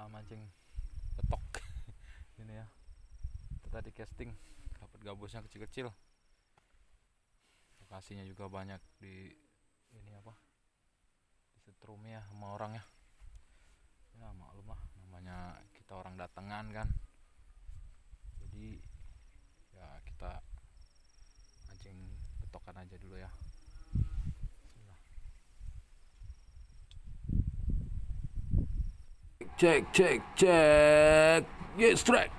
mancing petok ini ya. Kita tadi casting dapat gabusnya kecil-kecil, lokasinya juga banyak di ini apa, di setrum ya sama orang ya. Ya maklum lah, namanya kita orang datangan kan, jadi ya kita mancing petokan aja dulu ya. Bismillah. Cek yes strike.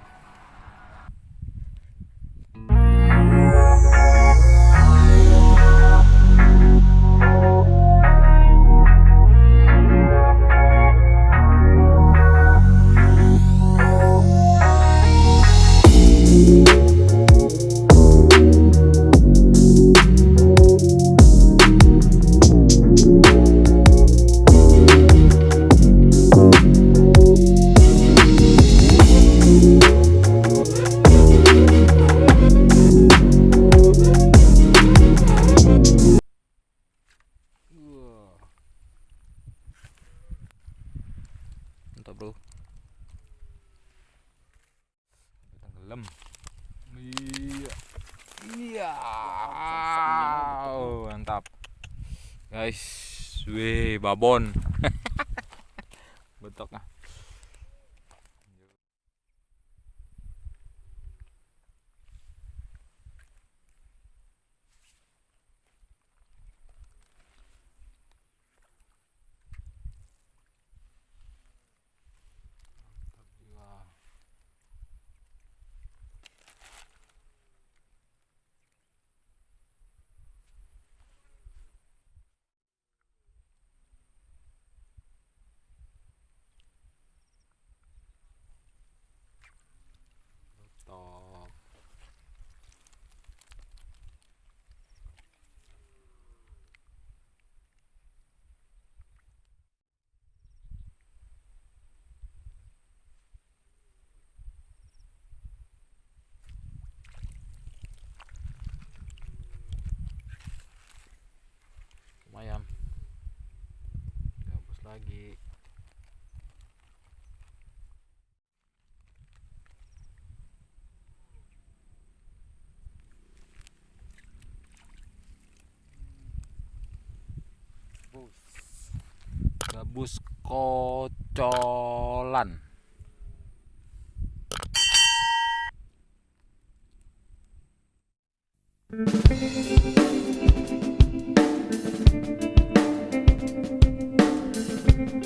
Mantap bro, tenggelam. Iya, oh, mantap guys. Wih, babon. Betok nah. Betok. Lumayan, gabus lagi. Gabus kocolan.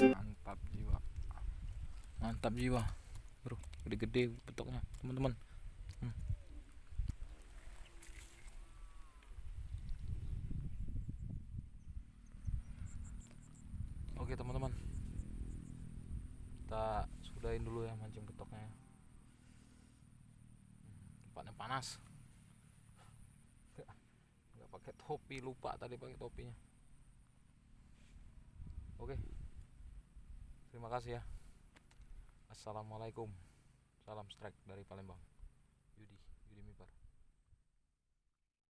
Mantap jiwa, mantap jiwa bro, gede-gede betoknya teman-teman. Oke teman-teman, kita sudahin dulu ya mancing betoknya. Tempatnya panas, nggak pakai topi, lupa tadi pakai topinya. Oke, terima kasih ya. Assalamualaikum, salam strike dari Palembang. Yudi Mipar.